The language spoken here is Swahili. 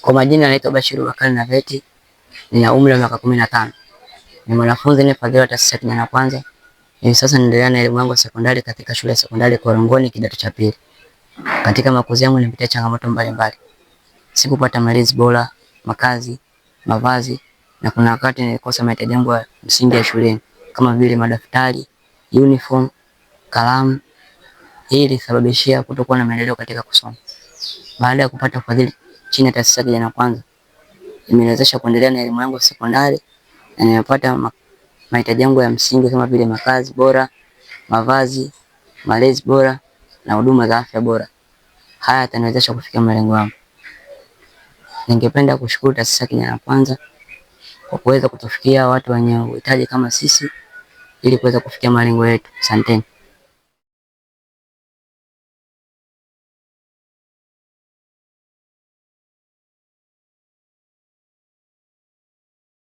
Kwa majina naitwa Bashiru Bakari Naveti, nina umri wa miaka 15. Ni mwanafunzi ninayefadhiliwa taasisi ya Kijana Kwanza. Hivi sasa naendelea na elimu yangu ya sekondari katika shule ya sekondari Korongoni kidato cha pili. Katika makuzi yangu nilipitia changamoto mbalimbali. Sikupata malezi bora, makazi, mavazi, na kuna wakati nilikosa mahitaji yangu ya msingi ya shuleni kama vile madaftari, uniform, kalamu. Hii ilisababishia kutokuwa na maendeleo katika kusoma. Baada ya kupata ufadhili chini ya taasisi ya Kijana Kwanza, imeniwezesha kuendelea na elimu yangu ya sekondari na nimepata mahitaji yangu ya msingi kama vile makazi bora, mavazi, malezi bora na huduma za afya bora. Haya yataniwezesha kufikia malengo yangu. Ningependa kushukuru taasisi ya Kijana Kwanza kwa kuweza kutufikia watu wenye uhitaji kama sisi ili kuweza kufikia malengo yetu. Asanteni.